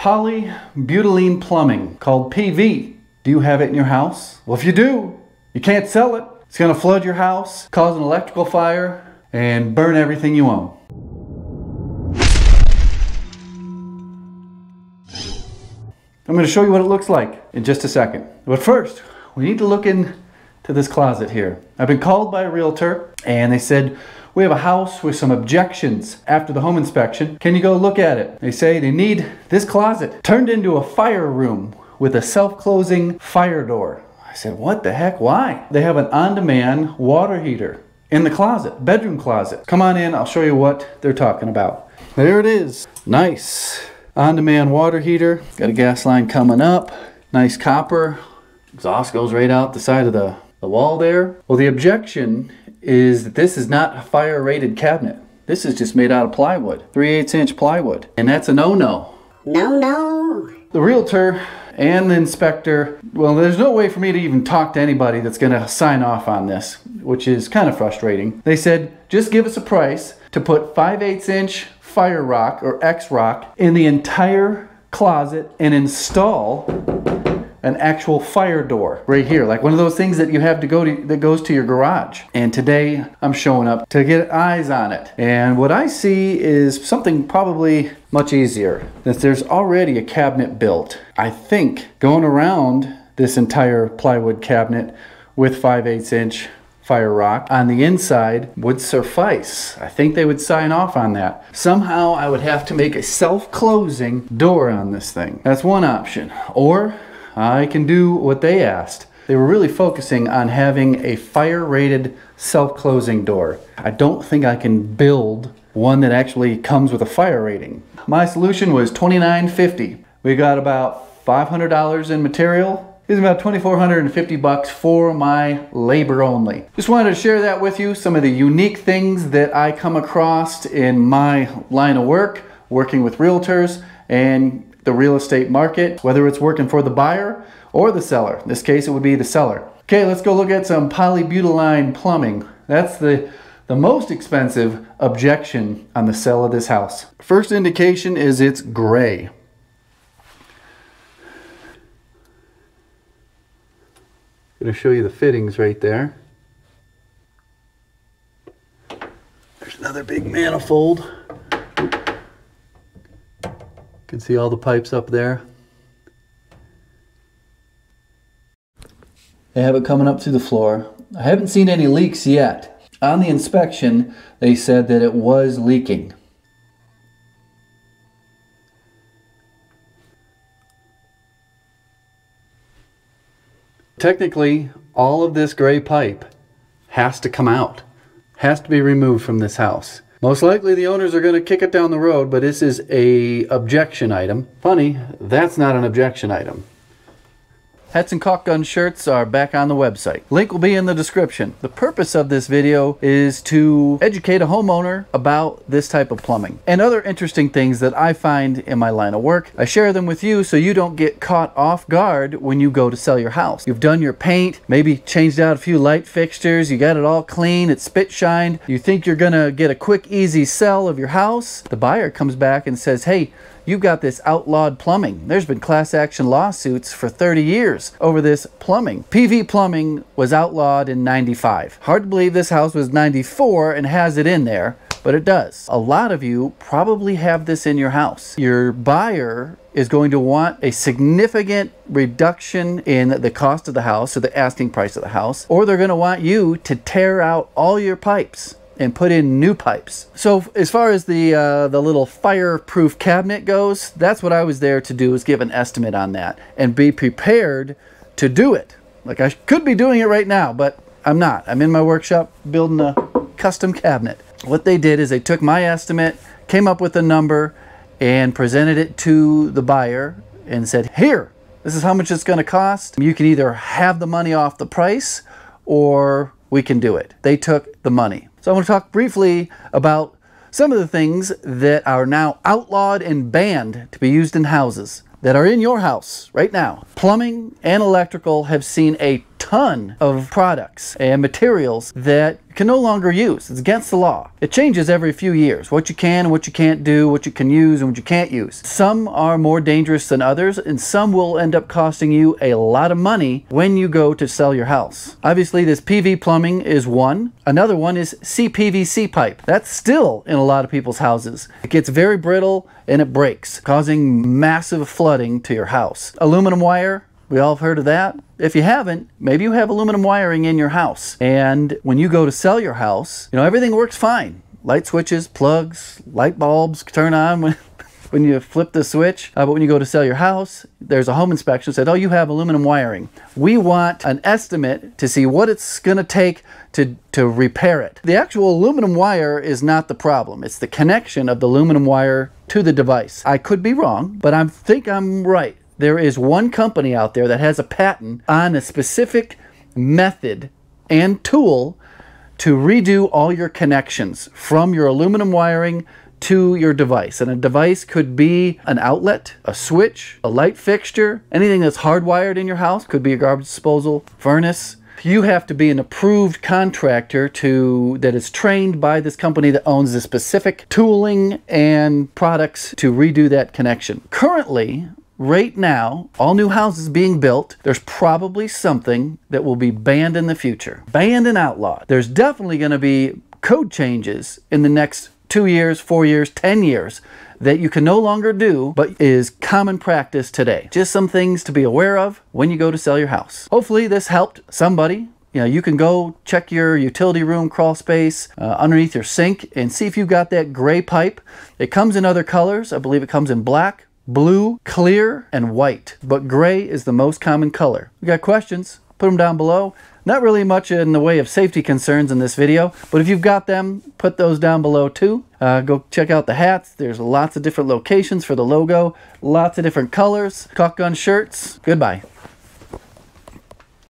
polybutylene plumbing called PV. Do you have it in your house? Well, if you do, you can't sell it. It's going to flood your house, cause an electrical fire, and burn everything you own. I'm going to show you what it looks like in just a second. But first, we need to look into this closet here. I've been called by a realtor and they said, we have a house with some objections after the home inspection. Can you go look at it? They say they need this closet turned into a fire room with a self-closing fire door. I said, what the heck? Why? They have an on-demand water heater in the closet, bedroom closet. Come on in, I'll show you what they're talking about. There it is. Nice on-demand water heater. Got a gas line coming up. Nice copper. Exhaust goes right out the side of the wall there. Well, the objection is that this is not a fire rated cabinet. This is just made out of plywood, 3/8 inch plywood. And that's a no-no. No. The realtor and the inspector, well, there's no way for me to even talk to anybody that's gonna sign off on this, which is kind of frustrating. They said, just give us a price to put 5/8 inch fire rock or X rock in the entire closet and install an actual fire door right here, like one of those things that you have to go to that goes to your garage. And today I'm showing up to get eyes on it, and what I see is something probably much easier. That there's already a cabinet built, I think, going around this entire plywood cabinet with 5/8 inch fire rock on the inside would suffice. I think they would sign off on that. Somehow I would have to make a self-closing door on this thing. That's one option. Or I can do what they asked. They were really focusing on having a fire-rated self-closing door. I don't think I can build one that actually comes with a fire rating. My solution was $29.50. We got about $500 in material. It's about $2,450 for my labor only. Just wanted to share that with you, some of the unique things that I come across in my line of work, working with realtors and the real estate market, whether it's working for the buyer or the seller. In this case, it would be the seller. Okay, let's go look at some polybutylene plumbing. That's the most expensive objection on the sale of this house. First indication is it's gray. I'm going to show you the fittings right there. There's another big manifold. You can see all the pipes up there. They have it coming up through the floor. I haven't seen any leaks yet. On the inspection, they said that it was leaking. Technically, all of this gray pipe has to come out, has to be removed from this house. Most likely the owners are going to kick it down the road, but this is an objection item. Funny, that's not an objection item. Hats and caulk gun shirts are back on the website. Link will be in the description. The purpose of this video is to educate a homeowner about this type of plumbing and other interesting things that I find in my line of work. I share them with you so you don't get caught off guard when you go to sell your house. You've done your paint, maybe changed out a few light fixtures, you got it all clean, it's spit shined. You think you're gonna get a quick, easy sell of your house. The buyer comes back and says, hey, you've got this outlawed plumbing. There's been class action lawsuits for 30 years over this plumbing. PV plumbing was outlawed in '95. Hard to believe this house was '94 and has it in there, but it does. A lot of you probably have this in your house. Your buyer is going to want a significant reduction in the cost of the house, or the asking price of the house, or they're going to want you to tear out all your pipes and put in new pipes. So as far as the little fireproof cabinet goes, that's what I was there to do, is give an estimate on that and be prepared to do it. Like, I could be doing it right now, but I'm not. I'm in my workshop building a custom cabinet. What they did is they took my estimate, came up with a number, and presented it to the buyer and said, here, this is how much it's going to cost. You can either have the money off the price or we can do it. They took the money. So I want to talk briefly about some of the things that are now outlawed and banned to be used in houses that are in your house right now. Plumbing and electrical have seen a ton of products and materials that you can no longer use. It's against the law. It changes every few years, what you can and what you can't do, what you can use and what you can't use. Some are more dangerous than others, and some will end up costing you a lot of money when you go to sell your house. Obviously, this PV plumbing is one. Another one is CPVC pipe. That's still in a lot of people's houses. It gets very brittle and it breaks, causing massive flooding to your house. Aluminum wire, we all have heard of that. If you haven't, maybe you have aluminum wiring in your house. And when you go to sell your house, everything works fine. Light switches, plugs, light bulbs turn on when you flip the switch. But when you go to sell your house, there's a home inspection that said, oh, you have aluminum wiring. We want an estimate to see what it's going to take to repair it. The actual aluminum wire is not the problem. It's the connection of the aluminum wire to the device. I could be wrong, but I think I'm right. There is one company out there that has a patent on a specific method and tool to redo all your connections from your aluminum wiring to your device. And a device could be an outlet, a switch, a light fixture, anything that's hardwired in your house. Could be a garbage disposal, furnace. You have to be an approved contractor that is trained by this company that owns the specific tooling and products to redo that connection. Currently, right now, all new houses being built, there's probably something that will be banned in the future. Banned and outlawed. There's definitely going to be code changes in the next 2 years, 4 years, 10 years that you can no longer do, but is common practice today. Just some things to be aware of when you go to sell your house. Hopefully this helped somebody. You can go check your utility room crawl space underneath your sink and see if you've got that gray pipe. It comes in other colors. I believe it comes in black, blue, clear, and white. But gray is the most common color. If you got questions, put them down below. Not really much in the way of safety concerns in this video, but if you've got them, put those down below too. Go check out the hats. There's lots of different locations for the logo, lots of different colors. Caulk gun shirts. Goodbye.